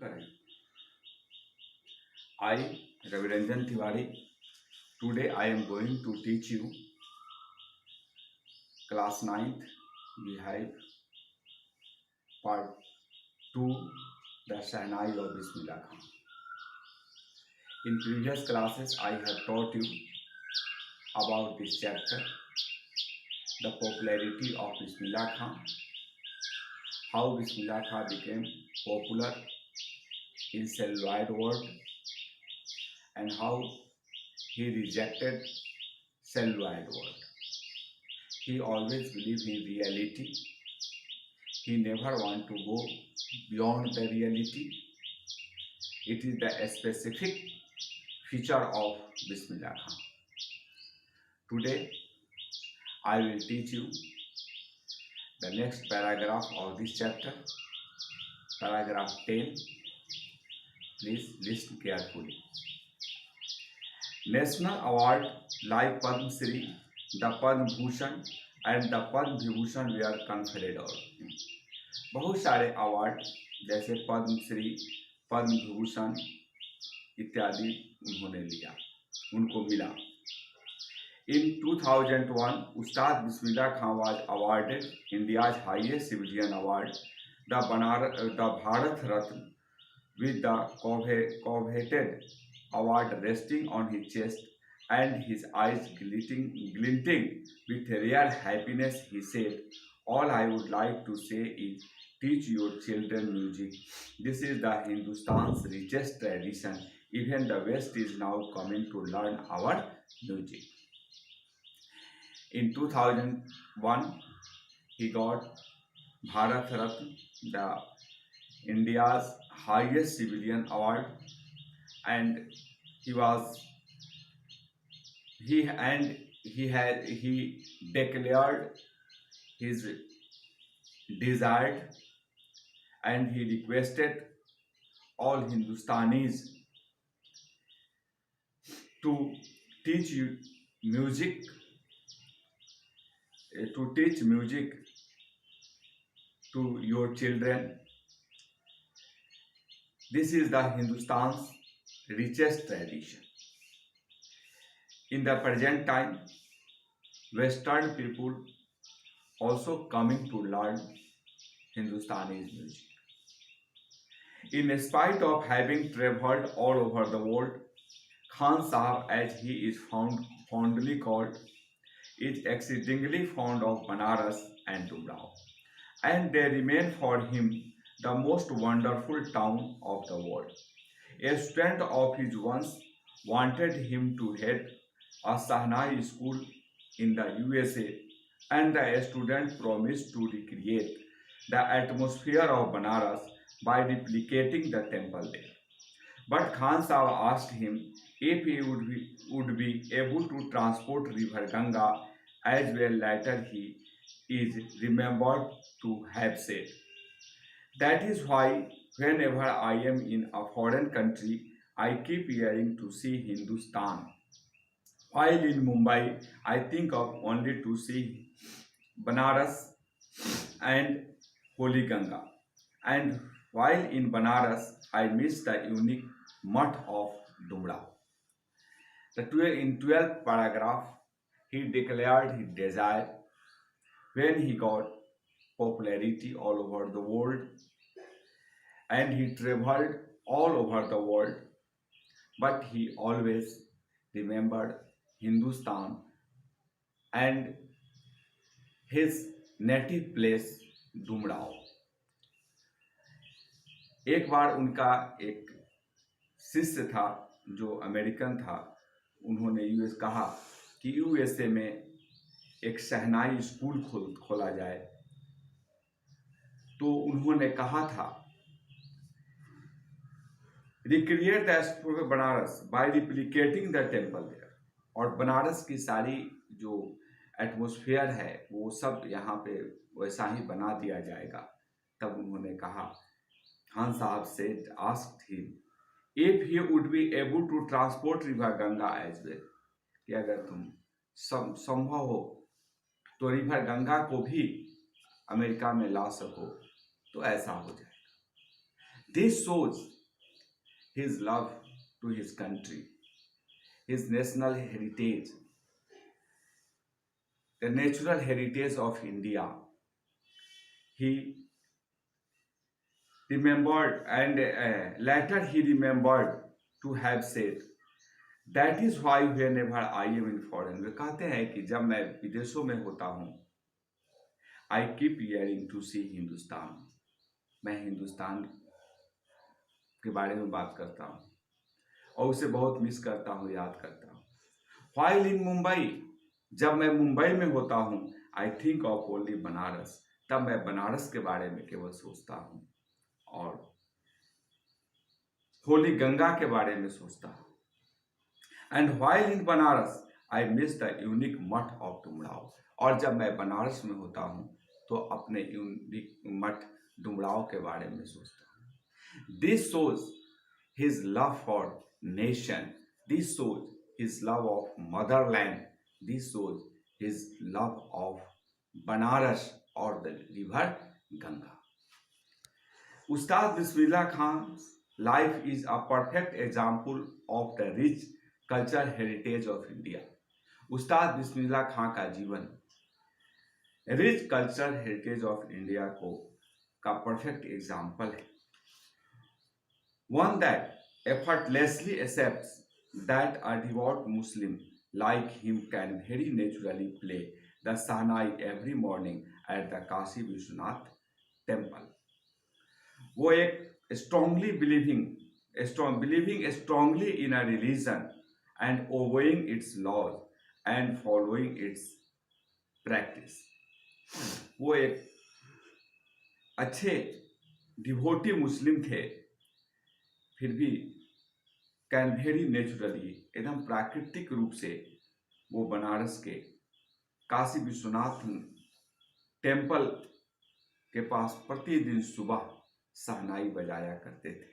करें। I, Raviranjan Tiwari, today I am going to teach you class 9th. We have part 2, the Shahnai of Bismillah Khan. In previous classes, I have taught you about this chapter, the popularity of Bismillah Khan, how Bismillah Khan became popular in celluloid world, and how he rejected celluloid world. He always believed in reality. He never want to go beyond the reality. It is the specific feature of Bismillah Khan. Today, I will teach you the next paragraph of this chapter, paragraph 10. Please listen carefully. National award like Padma Shri, the Padma Bhushan and the Padma Vibhushan were conferred on him. बहुत सारे award जैसे पद्म श्री, पद्म विभूषण इत्यादि उनको मिला। In 2001, Ustad Bismillah Khan was awarded India's highest civilian award, the Bharat Ratna, with the coveted award resting on his chest and his eyes glinting with real happiness. He said, "All I would like to say is teach your children music. This is the Hindustan's richest tradition. Even the West is now coming to learn our music." In 2001, he got Bharat Ratna, the India's highest civilian award, and he declared his desire, and he requested all Hindustanis to teach music to your children. This is the Hindustan's richest tradition. In the present time, Western people also coming to learn Hindustani music. In spite of having traveled all over the world, Khan Sahab, as he is fondly called, is exceedingly fond of Banaras and Dumrao, and they remain for him the most wonderful town of the world. A student of his once wanted him to head a Shahnai school in the USA, and the student promised to recreate the atmosphere of Banaras by replicating the temple there. But Khan Sahib asked him if he would be able to transport river Ganga as well. Later he is remembered to have said, "That is why whenever I am in a foreign country, I keep hearing to see Hindustan. While in Mumbai, I think of only to see Banaras and Holy Ganga. And while in Banaras, I miss the unique mutt of Dumrao." In 12th paragraph, he declared his desire when he got popularity all over the world, and he traveled all over the world, but he always remembered Hindustan and his native place Dumrao. एक बार उनका एक शिष्य था जो American था, उन्होंने US कहा कि यूएसए में एक शहनाई स्कूल खोला जाए। तो उन्होंने कहा था, recreate the school of Banaras by replicating the temple there, और बनारस की सारी जो एटमॉस्फेयर है वो सब यहाँ पे वैसा ही बना दिया जाएगा। तब उन्होंने कहा, Khan Sahib said, asked him if he would be able to transport river Ganga as well, कि अगर तुम संभव हो तो रिवर गंगा को भी अमेरिका में ला सको तो ऐसा हो जाएगा। This shows his love to his country, his national heritage, the natural heritage of India. He remembered, and later he remembered to have said, that is why whenever I am in foreign, वे कहते हैं कि जब मैं विदेशों में होता हूँ, I keep yearning to see Hindustan, मैं हिंदुस्तान के बारे में बात करता हूँ और उसे बहुत मिस करता हूँ, याद करता हूँ. While in मुंबई, जब मैं मुंबई में होता हूँ, I think of only Banaras, तब मैं बनारस के बारे में केवल सोचता हूँ और होली गंगा के बारे में सोचता हूँ. And while in Banaras, I miss the unique मठ of डुमराव, और जब मैं बनारस में होता हूँ तो अपने यूनिक मठ डुमराव के बारे में सोचता हूँ. This shows his love for nation. This shows his love of motherland. This shows his love of Banaras or the river Ganga. Ustad Bismillah Khan's life is a perfect example of the rich cultural heritage of India. उस्ताद बिस्मिल्लाह खां का जीवन rich cultural heritage of India का perfect example है. One that effortlessly accepts that a devout Muslim like him can very naturally play the Sahnai every morning at the Kashi Vishwanath temple. वो एक believing strongly in a religion and obeying its laws and following its practice. वो एक अच्छे devotee मुस्लिम थे, फिर भी can very naturally, एकदम प्राकृतिक रूप से वो बनारस के काशी विश्वनाथ टेम्पल के पास प्रतिदिन सुबह सहनाई बजाया करते थे.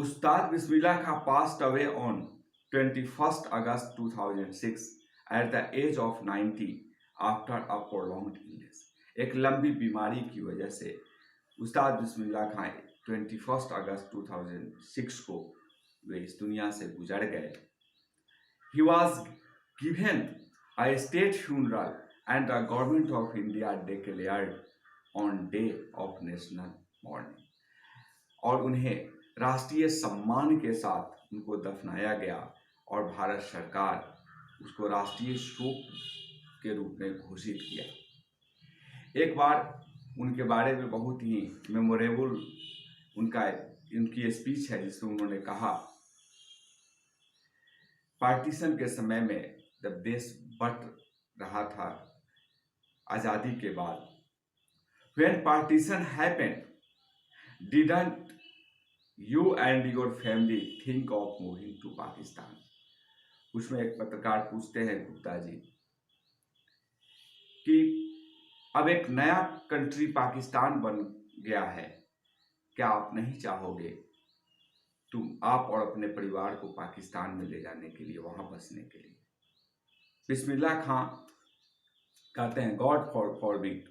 उस्ताद बिस्मिल्लाह खां passed away on 21st August 2006 at the age of 90 after a prolonged illness. एक लंबी बीमारी की वजह से उस्ताद बिस्मिल्लाह खां 21 अगस्त 2006 को वे इस दुनिया से गुजर गए. He was given a state funeral and the government of India declared on day of national mourning. और उन्हें राष्ट्रीय सम्मान के साथ उनको दफनाया गया और भारत सरकार उसको राष्ट्रीय शोक के रूप में घोषित किया. एक बार उनके बारे में बहुत ही मेमोरेबल उनकी स्पीच है जिसमें उन्होंने कहा, पार्टीशन के समय में जब देश बट रहा था आज़ादी के बाद, when partition happened, didn't you and your family think of moving to Pakistan? उसमें एक पत्रकार पूछते हैं गुप्ता जी कि अब एक नया कंट्री पाकिस्तान बन गया है, क्या आप नहीं चाहोगे आप और अपने परिवार को पाकिस्तान में ले जाने के लिए, वहां बसने के लिए? बिस्मिल्लाह खां कहते हैं, God forbid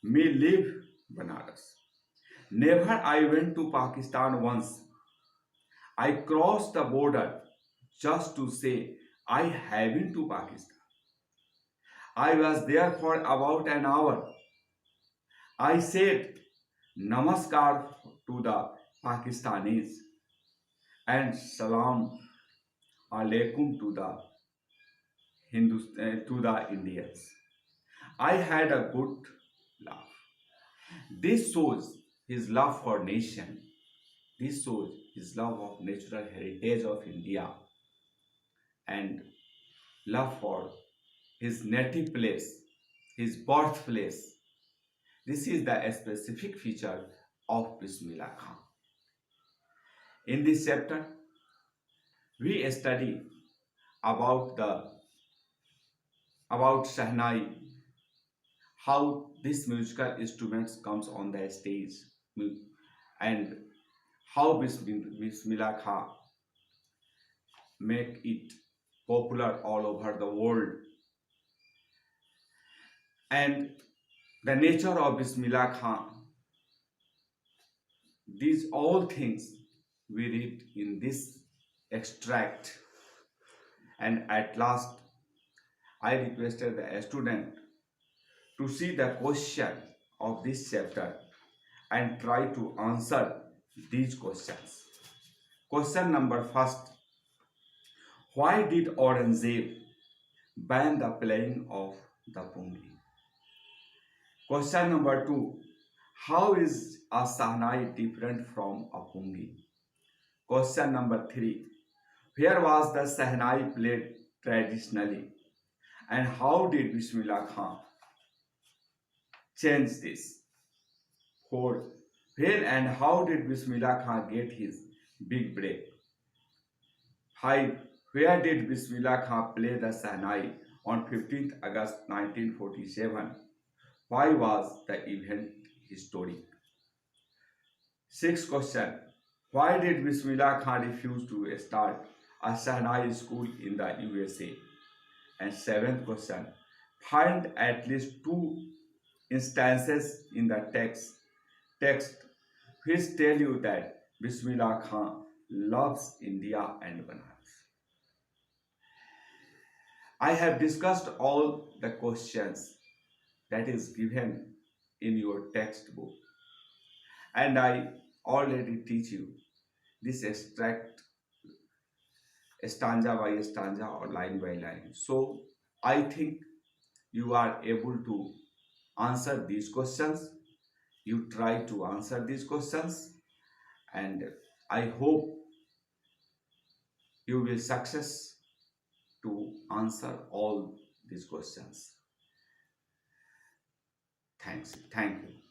may live Banaras. Never I went to Pakistan once. I cross the border just to say I have been to Pakistan. I was there for about an hour. I said namaskar to the Pakistanis and salam alaikum to the Indians. I had a good laugh. This shows his love for nation. This shows his love of natural heritage of India and love for his native place, his birthplace. This is the specific feature of Bismillah Khan. In this chapter, we study about Shahnai, how this musical instruments comes on the stage, and how Bismillah Khan make it popular all over the world, and the nature of Bismillah Khan These all things we read in this extract, and at last I requested the student to see the question of this chapter and try to answer these questions. Question number first: why did Aurangzeb ban the playing of the pungi? Question number two: how is a sahnai different from a pungi? Question number three: where was the sahnai played traditionally, and how did Bismillah Khan change this? 4. When and how did Bismillah Khan get his big break? 5. Where did Bismillah Khan play the Sahnai on 15th August 1947? Why was the event historic? 6th question: why did Bismillah Khan refuse to start a Sahnai school in the USA? And 7th question: find at least two instances in the text which tell you that Bismillah Khan loves India and Banaras. I have discussed all the questions that is given in your textbook, and I already teach you this extract stanza by stanza or line by line. So I think you are able to answer these questions. You try to answer these questions, and I hope you will success to answer all these questions. Thank you.